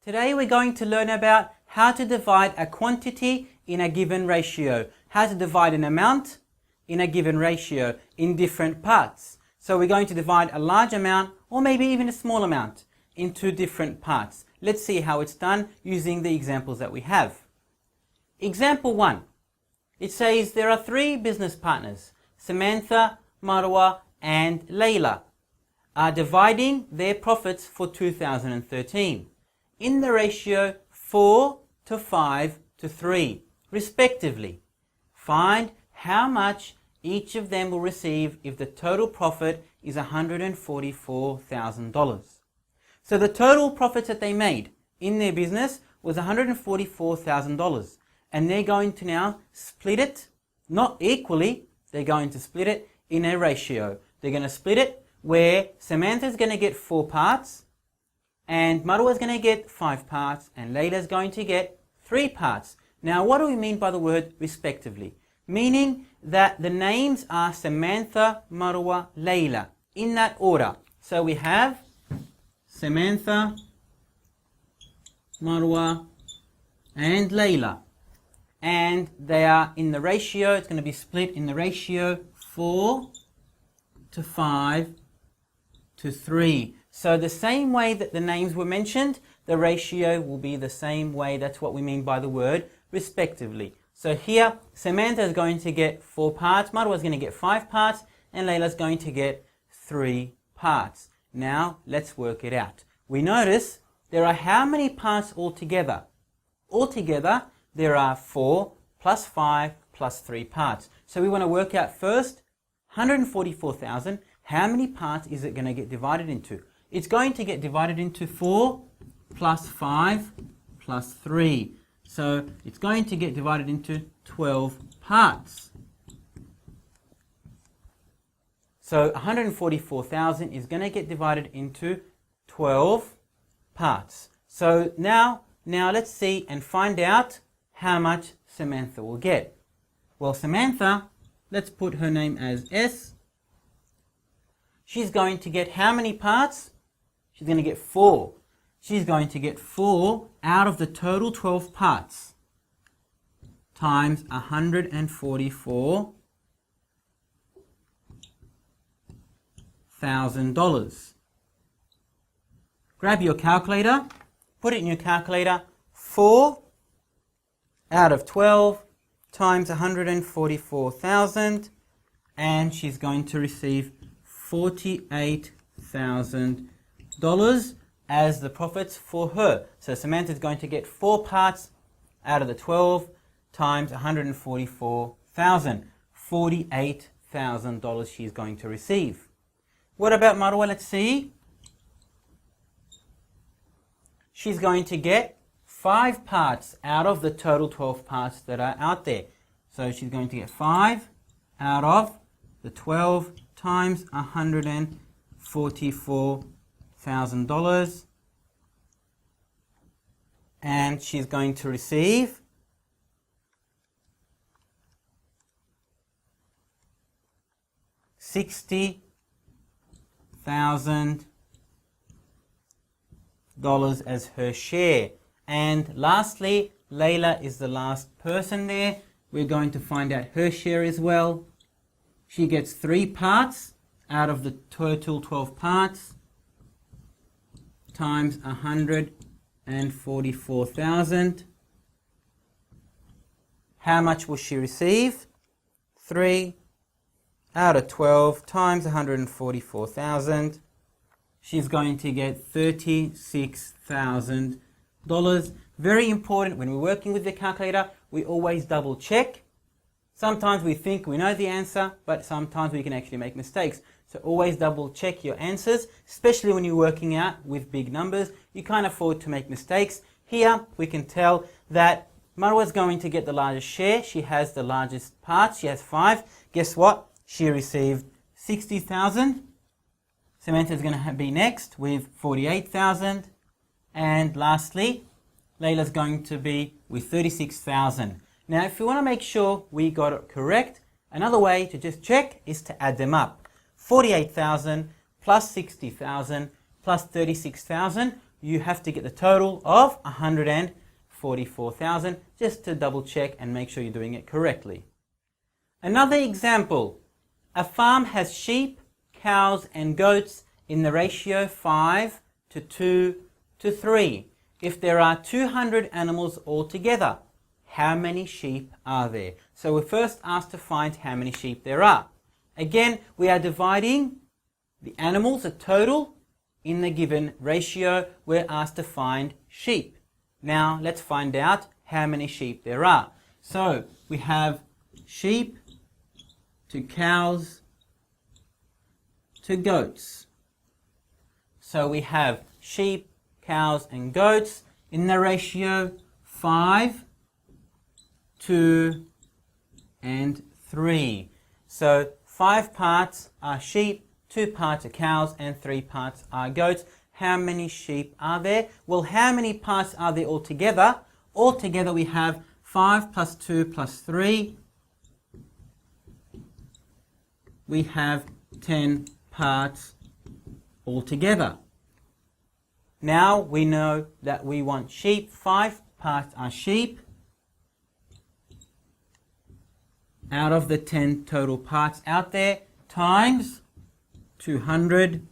Today we're going to learn about how to divide a quantity in a given ratio, how to divide an amount in a given ratio in different parts. So we're going to divide a large amount or maybe even a small amount into different parts. Let's see how it's done using the examples that we have. Example 1. It says there are 3 business partners, Samantha, Marwa and Layla, are dividing their profits for 2013 in the ratio 4 to 5 to 3 respectively. Find how much each of them will receive if the total profit is $144,000. So the total profits that they made in their business was $144,000, and they're going to now split it, not equally, they're going to split it in a ratio. They're going to split it where Samantha's going to get 4 parts, and Marwa's going to get 5 parts, and Layla's going to get 3 parts. Now, what do we mean by the word respectively? Meaning that the names are Samantha, Marwa, Layla, in that order. So we have Samantha, Marwa, and Layla. And they are in the ratio, it's going to be split in the ratio 4 to 5 to 3. So the same way that the names were mentioned, the ratio will be the same way. That's what we mean by the word respectively. So here, Samantha is going to get 4 parts, Marwa is going to get 5 parts, and Layla is going to get 3 parts. Now, let's work it out. We notice there are how many parts altogether? Altogether, there are 4 plus 5 plus 3 parts. So we want to work out first, 144,000, how many parts is it going to get divided into? It's going to get divided into 4 plus 5 plus 3. So it's going to get divided into 12 parts. So 144,000 is going to get divided into 12 parts. So now let's see and find out how much Samantha will get. Well, Samantha, let's put her name as S. She's going to get how many parts? She's going to get 4. She's going to get 4 out of the total 12 parts times $144,000. Grab your calculator, put it in your calculator, 4 out of 12 times 144,000, and she's going to receive $48,000 as the profits for her. So Samantha's going to get 4 parts out of the 12 times 144,000. $48,000 she's going to receive. What about Marwa? Let's see. She's going to get 5 parts out of the total 12 parts that are out there. So she's going to get 5 out of the 12 times $144,000, and she's going to receive $60,000 as her share. And lastly, Layla is the last person there. We're going to find out her share as well. She gets 3 parts out of the total 12 parts times 144,000. How much will she receive? 3 out of 12 times 144,000. She's going to get $36,000. Very important when we're working with the calculator, we always double check. Sometimes we think we know the answer, but sometimes we can actually make mistakes. So always double check your answers, especially when you're working out with big numbers. You can't afford to make mistakes. Here we can tell that Marwa's going to get the largest share. She has the largest parts. She has 5. Guess what? She received 60,000. Samantha's going to be next with 48,000. And lastly, Layla's going to be with 36,000. Now, if you want to make sure we got it correct, another way to just check is to add them up. 48,000 plus 60,000 plus 36,000, you have to get the total of 144,000, just to double check and make sure you're doing it correctly. Another example. A farm has sheep, cows and goats in the ratio 5 to 2 to 3. If there are 200 animals altogether, how many sheep are there? So we're first asked to find how many sheep there are. Again, we are dividing the animals, a total, in the given ratio. We're asked to find sheep. Now let's find out how many sheep there are. So we have sheep to cows to goats. So we have sheep, cows and goats in the ratio 5, 2 and 3. So 5 parts are sheep, 2 parts are cows and 3 parts are goats. How many sheep are there? Well, how many parts are there altogether? Altogether we have 5 plus 2 plus 3. We have 10 parts altogether. Now we know that we want sheep. 5 parts are sheep out of the 10 total parts out there, times 200.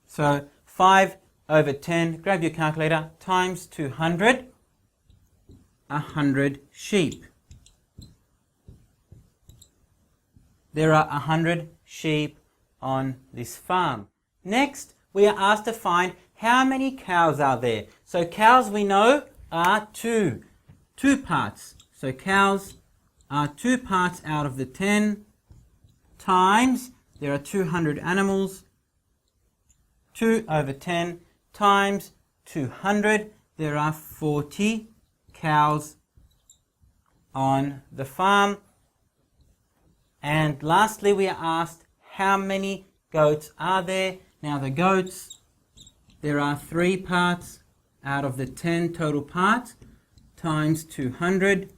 So 5 over 10, grab your calculator, times 200, 100 sheep. There are 100 sheep on this farm. Next, we are asked to find how many cows are there. So cows we know are 2 parts. So cows are 2 parts out of the 10, times, there are 200 animals, 2 over 10 times 200, there are 40 cows on the farm. And lastly, we are asked how many goats are there. Now the goats, there are 3 parts out of the 10 total parts, times 200.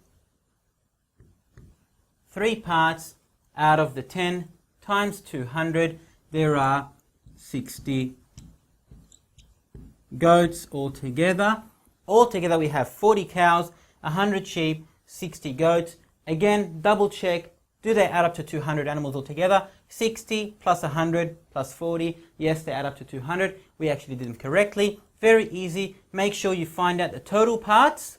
3 parts out of the 10 times 200, there are 60 goats altogether. Altogether we have 40 cows, 100 sheep, 60 goats. Again, double check. Do they add up to 200 animals altogether? 60 plus 100 plus 40. Yes, they add up to 200. We actually did them correctly. Very easy. Make sure you find out the total parts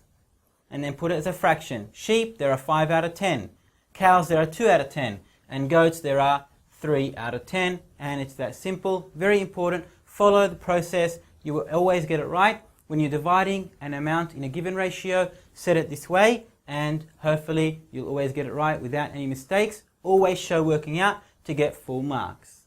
and then put it as a fraction. Sheep, there are 5 out of 10. Cows, there are 2 out of 10. And goats, there are 3 out of 10. And it's that simple. Very important. Follow the process. You will always get it right. When you're dividing an amount in a given ratio, set it this way, and hopefully you'll always get it right without any mistakes. Always show working out to get full marks.